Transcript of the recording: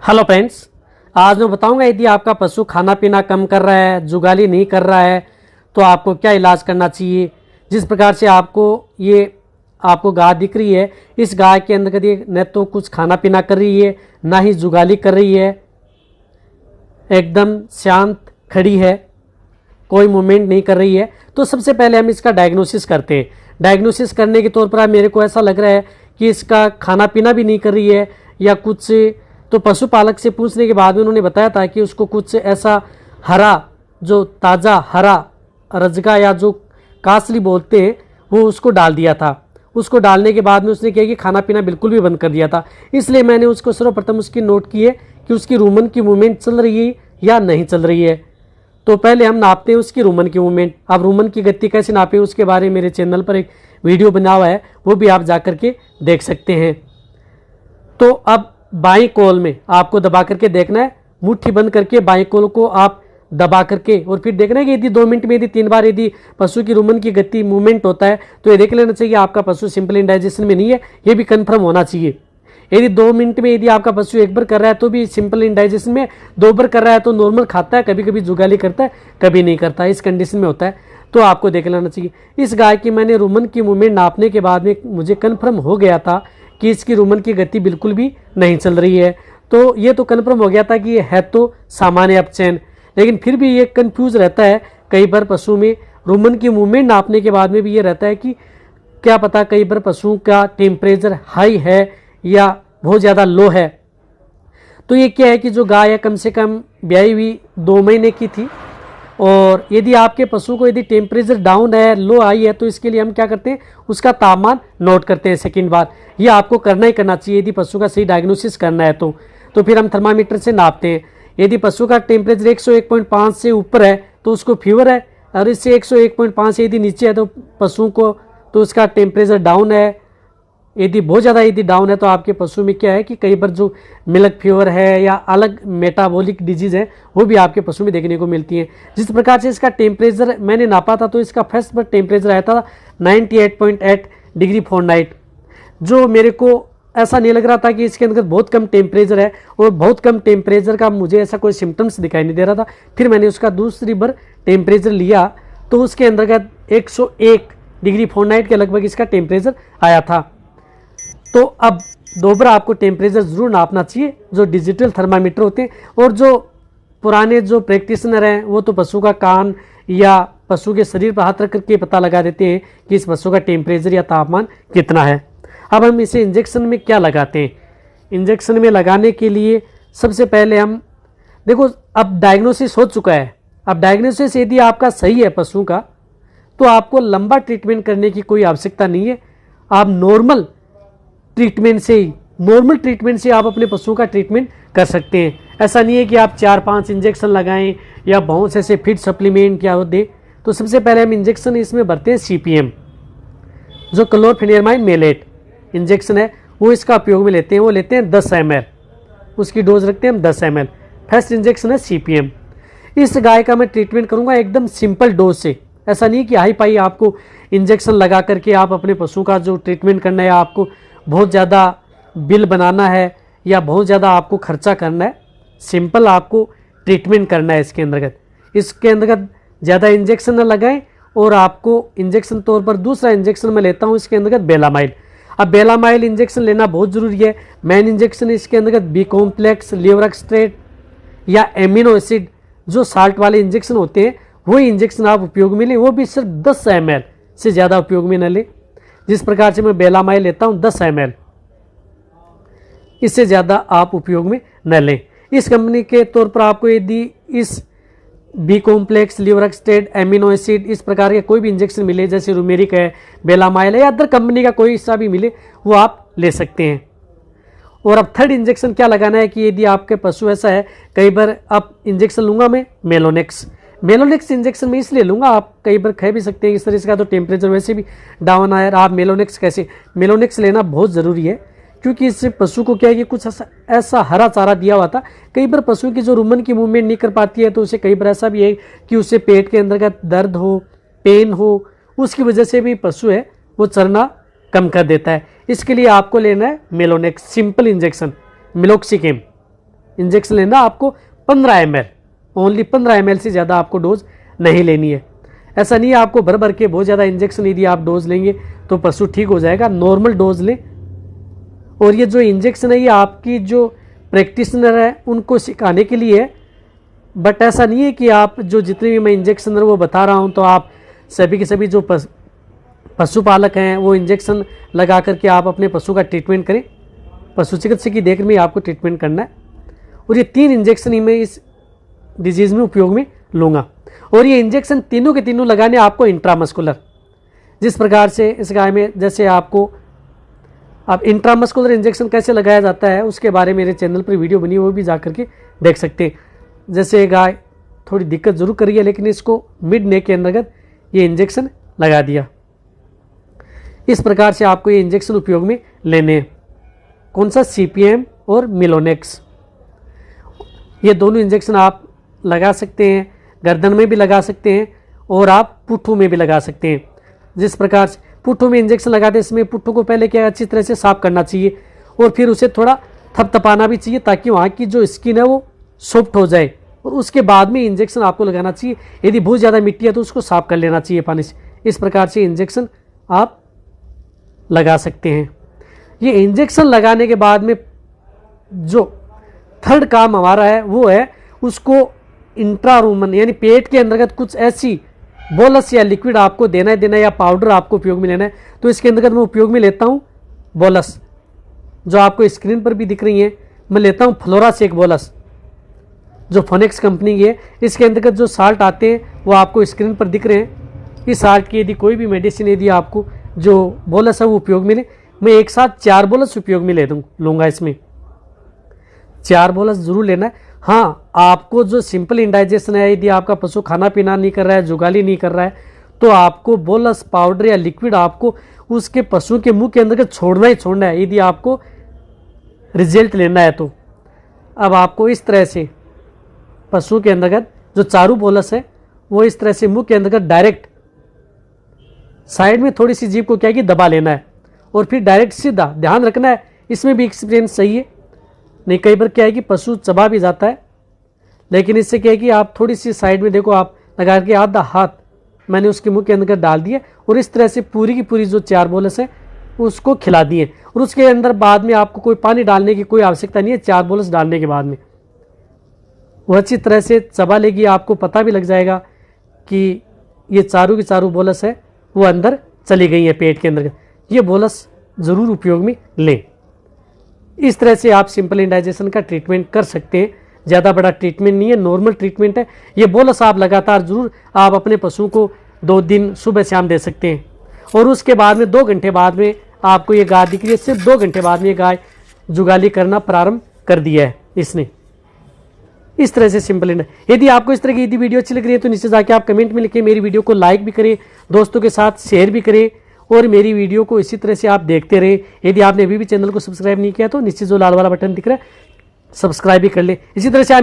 Hello friends, आज मैं बताऊंगा यदि आपका पशु खाना पीना कम कर रहा है, जुगाली नहीं कर रहा है, तो आपको क्या इलाज करना चाहिए। जिस प्रकार से आपको गाय दिख रही है, इस गाय के अंदर कभी न तो कुछ खाना पीना कर रही है, ना ही जुगाली कर रही है, एकदम शांत खड़ी है, कोई मूवमेंट नहीं कर रही है। तो सबसे पहले हम इसका डायग्नोसिस करते हैं। डायग्नोसिस करने के तौर पर मेरे को ऐसा लग रहा है कि इसका खाना पीना भी नहीं कर रही है या कुछ। तो पशुपालक से पूछने के बाद में उन्होंने बताया था कि उसको कुछ ऐसा हरा, जो ताज़ा हरा रजका या जो कासली बोलते हैं, वो उसको डाल दिया था। उसको डालने के बाद में उसने किया कि खाना पीना बिल्कुल भी बंद कर दिया था। इसलिए मैंने उसको सर्वप्रथम उसकी नोट की है कि उसकी रूमन की मूवमेंट चल रही है या नहीं चल रही है। तो पहले हम नापते हैं उसकी रूमन की मूवमेंट। अब रूमन की गति कैसे नापें उसके बारे में मेरे चैनल पर एक वीडियो बना हुआ है, वो भी आप जा करके देख सकते हैं। तो अब बाईं कोल में आपको दबा करके देखना है, मुट्ठी बंद करके बाईं कोल को आप दबा करके, और फिर देखना है कि यदि 2 मिनट में यदि 3 बार यदि पशु की रूमन की गति मूवमेंट होता है तो ये देख लेना चाहिए आपका पशु सिंपल इंडाइजेशन में नहीं है, ये भी कंफर्म होना चाहिए। यदि 2 मिनट में यदि आपका पशु 1 बार कर रहा है तो भी सिंपल इंडाइजेशन में, 2 बार कर रहा है तो नॉर्मल खाता है, कभी कभी जुगाली करता है, कभी नहीं करता, इस कंडीशन में होता है। तो आपको देख लेना चाहिए। इस गाय की मैंने रूमन की मूवमेंट नापने के बाद में मुझे कन्फर्म हो गया था कि इसकी रूमन की गति बिल्कुल भी नहीं चल रही है। तो ये तो कन्फर्म हो गया था कि ये है तो सामान्य अपचयन, लेकिन फिर भी ये कंफ्यूज रहता है कई बार पशु में। रूमन की मूवमेंट नापने के बाद में भी ये रहता है कि क्या पता कई बार पशु का टेम्परेचर हाई है या बहुत ज़्यादा लो है। तो ये क्या है कि जो गाय है कम से कम ब्याई हुई 2 महीने की थी, और यदि आपके पशु को यदि टेम्परेचर डाउन है, लो आई है, तो इसके लिए हम क्या करते हैं, उसका तापमान नोट करते हैं सेकंड बार। ये आपको करना ही करना चाहिए यदि पशु का सही डायग्नोसिस करना है तो फिर हम थर्मामीटर से नापते हैं। यदि पशु का टेम्परेचर 101.5 से ऊपर है तो उसको फीवर है, और इससे 101.5 से यदि नीचे है तो पशु को तो उसका टेम्परेचर डाउन है। यदि बहुत ज़्यादा यदि डाउन है तो आपके पशु में क्या है कि कई बार जो मिल्क फीवर है या अलग मेटाबॉलिक डिजीज़ है वो भी आपके पशु में देखने को मिलती है। जिस प्रकार से इसका टेम्परेचर मैंने नापा था तो इसका फर्स्ट बार टेम्परेचर आया था 98.8 डिग्री फ़ारेनहाइट, जो मेरे को ऐसा नहीं लग रहा था कि इसके अंदर बहुत कम टेम्परेचर है, और बहुत कम टेम्परेचर का मुझे ऐसा कोई सिम्टम्स दिखाई नहीं दे रहा था। फिर मैंने उसका दूसरी बार टेम्परेचर लिया तो उसके अंतर्गत 101 डिग्री फ़ारेनहाइट के लगभग इसका टेम्परेचर आया था। तो अब 2 बार आपको टेम्परेचर जरूर नापना चाहिए, जो डिजिटल थर्मामीटर होते हैं। और जो पुराने जो प्रैक्टिशनर हैं वो तो पशु का कान या पशु के शरीर पर हाथ रख करके पता लगा देते हैं कि इस पशु का टेम्परेचर या तापमान कितना है। अब हम इसे इंजेक्शन में क्या लगाते हैं। इंजेक्शन में लगाने के लिए सबसे पहले हम देखो, अब डायग्नोसिस हो चुका है। अब डायग्नोसिस यदि आपका सही है पशु का, तो आपको लंबा ट्रीटमेंट करने की कोई आवश्यकता नहीं है। आप नॉर्मल ट्रीटमेंट से आप अपने पशु का ट्रीटमेंट कर सकते हैं। ऐसा नहीं है कि आप 4-5 इंजेक्शन लगाएं या बहुत से फीड सप्लीमेंट क्या दें। तो सबसे पहले हम इंजेक्शन इसमें भरते हैं CPM, जो क्लोरफेनिरामाइन मेलेट इंजेक्शन है, वो इसका उपयोग में लेते हैं। वो लेते हैं 10 ml, उसकी डोज रखते हैं हम 10 ml। फर्स्ट इंजेक्शन है CPM। इस गाय का मैं ट्रीटमेंट करूँगा एकदम सिंपल डोज से। ऐसा नहीं कि हाई पाई आपको इंजेक्शन लगा करके आप अपने पशु का जो ट्रीटमेंट करना है, आपको बहुत ज़्यादा बिल बनाना है या बहुत ज़्यादा आपको खर्चा करना है। सिंपल आपको ट्रीटमेंट करना है इसके अंतर्गत ज़्यादा इंजेक्शन न लगाएं। और आपको इंजेक्शन तौर पर दूसरा इंजेक्शन मैं लेता हूं इसके अंतर्गत बेलामाइल। अब बेलामाइल इंजेक्शन लेना बहुत ज़रूरी है। मेन इंजेक्शन इसके अंतर्गत बी कॉम्प्लेक्स, लेवोरेक्ट्रेट या एमिनो एसिड जो साल्ट वाले इंजेक्शन होते हैं, वही इंजेक्शन आप उपयोग में लें, वो भी सिर्फ 10 ml से ज़्यादा उपयोग में न लें। जिस प्रकार से मैं बेलामाइल लेता हूं 10 ml, इससे ज़्यादा आप उपयोग में न लें। इस कंपनी के तौर पर आपको यदि इस बी कॉम्प्लेक्स, लेवोरेक्ट्रेट, एमिनो एसिड इस प्रकार के कोई भी इंजेक्शन मिले, जैसे रूमेरिक है, बेलामाइल है या अदर कंपनी का कोई हिस्सा भी मिले, वो आप ले सकते हैं। और अब थर्ड इंजेक्शन क्या लगाना है कि यदि आपके पशु ऐसा है, कई बार अब इंजेक्शन लूँगा मैं मेलोनेक्स इंजेक्शन में इसलिए लूँगा, आप कई बार कह भी सकते हैं इस तरह इसका तो टेम्परेचर वैसे भी डाउन आया, आप मेलोनेक्स लेना बहुत ज़रूरी है। क्योंकि इससे पशु को क्या है कि कुछ ऐसा हरा चारा दिया हुआ था। कई बार पशु की जो रूमन की मूवमेंट नहीं कर पाती है तो उसे कई बार ऐसा भी है कि उसे पेट के अंदर का दर्द हो, पेन हो, उसकी वजह से भी पशु है वो चरना कम कर देता है। इसके लिए आपको लेना है मेलोनेक्स सिंपल इंजेक्शन, मिलोक्सिकेम। इंजेक्शन लेना आपको 15 ml, ओनली 15 ml से ज़्यादा आपको डोज नहीं लेनी है। ऐसा नहीं है आपको भर भर के बहुत ज़्यादा इंजेक्शन यदि आप डोज लेंगे तो पशु ठीक हो जाएगा, नॉर्मल डोज लें। और ये जो इंजेक्शन है ये आपकी जो प्रैक्टिशनर है उनको सिखाने के लिए है, बट ऐसा नहीं है कि आप जो जितने भी मैं इंजेक्शन वो बता रहा हूँ तो आप सभी के सभी जो पशुपालक हैं वो इंजेक्शन लगा करके आप अपने पशु का ट्रीटमेंट करें। पशु चिकित्सक की देख में आपको ट्रीटमेंट करना है। और ये 3 इंजेक्शन ही मैं इस डिजीज़ में उपयोग में लूँगा। और ये इंजेक्शन तीनों के तीनों लगाने आपको इंट्रामस्कुलर, जिस प्रकार से इस गाय में जैसे आपको अब इंट्रामस्कुलर इंजेक्शन कैसे लगाया जाता है उसके बारे में मेरे चैनल पर वीडियो बनी है, वो भी जा करके देख सकते हैं। जैसे गाय थोड़ी दिक्कत जरूर कर रही है लेकिन इसको मिड नेक के अंतर्गत ये इंजेक्शन लगा दिया। इस प्रकार से आपको ये इंजेक्शन उपयोग में लेने हैं। कौन सा? CPM और मिलोनेक्स। ये दोनों इंजेक्शन आप लगा सकते हैं, गर्दन में भी लगा सकते हैं और आप पुट्ठू में भी लगा सकते हैं। जिस प्रकार से पुट्ठू में इंजेक्शन लगाते हैं इसमें पुट्ठू को पहले क्या अच्छी तरह से साफ करना चाहिए और फिर उसे थोड़ा थपथपाना भी चाहिए ताकि वहाँ की जो स्किन है वो सॉफ्ट हो जाए, और उसके बाद में इंजेक्शन आपको लगाना चाहिए। यदि बहुत ज़्यादा मिट्टी है तो उसको साफ कर लेना चाहिए पानी से। इस प्रकार से इंजेक्शन आप लगा सकते हैं। ये इंजेक्शन लगाने के बाद में जो थर्ड काम हमारा है वो है उसको इंट्रारूमन यानी पेट के अंतर्गत कुछ ऐसी बोलस या लिक्विड आपको देना है या पाउडर आपको उपयोग में लेना है। तो इसके अंतर्गत मैं उपयोग में लेता हूँ बोलस, जो आपको स्क्रीन पर भी दिख रही है। मैं लेता हूँ फ्लोरासेक बोलस जो फोनेक्स कंपनी की है। इसके अंतर्गत जो साल्ट आते हैं वो आपको स्क्रीन पर दिख रहे हैं। इस साल्ट की यदि कोई भी मेडिसिन यदि आपको जो बोलस है वो उपयोग में ले, मैं एक साथ 4 बोलस उपयोग में लूँगा। इसमें 4 बोलस जरूर लेना है। हाँ, आपको जो सिंपल इंडाइजेशन है यदि आपका पशु खाना पीना नहीं कर रहा है, जुगाली नहीं कर रहा है, तो आपको बोलस पाउडर या लिक्विड आपको उसके पशु के मुंह के अंदर छोड़ना ही छोड़ना है यदि आपको रिजल्ट लेना है तो। अब आपको इस तरह से पशु के अंतर्गत जो चारू बोलस है वो इस तरह से मुंह के अंतर्गत डायरेक्ट साइड में थोड़ी सी जीभ को क्या कि दबा लेना है और फिर डायरेक्ट सीधा। ध्यान रखना है इसमें भी एक्सपीरियंस सही है, नहीं कई बार क्या है कि पशु चबा भी जाता है, लेकिन इससे क्या है कि आप थोड़ी सी साइड में देखो, आप लगा के आधा हाथ मैंने उसके मुंह के अंदर डाल दिए और इस तरह से पूरी की पूरी जो 4 बोलस है उसको खिला दिए। और उसके अंदर बाद में आपको कोई पानी डालने की कोई आवश्यकता नहीं है। 4 बोलस डालने के बाद में वो अच्छी तरह से चबा लेगी, आपको पता भी लग जाएगा कि ये चारों की चारों बोलस है वो अंदर चली गई है पेट के अंदर। ये बोलस ज़रूर उपयोग में लें। इस तरह से आप सिंपल इंडाइजेशन का ट्रीटमेंट कर सकते हैं। ज़्यादा बड़ा ट्रीटमेंट नहीं है, नॉर्मल ट्रीटमेंट है। ये बोलस आप लगातार जरूर आप अपने पशु को 2 दिन सुबह शाम दे सकते हैं। और उसके बाद में 2 घंटे बाद में आपको ये गाय दिख रही है, सिर्फ 2 घंटे बाद में ये गाय जुगाली करना प्रारंभ कर दिया है इसने। इस तरह से सिंपल इंड। यदि आपको इस तरह की यदि वीडियो अच्छी लग रही है तो नीचे जाके आप कमेंट में लिखें, मेरी वीडियो को लाइक भी करें, दोस्तों के साथ शेयर भी करें और मेरी वीडियो को इसी तरह से आप देखते रहें। यदि आपने अभी भी चैनल को सब्सक्राइब नहीं किया तो नीचे जो लाल वाला बटन दिख रहा है सब्सक्राइब भी कर ले। इसी तरह से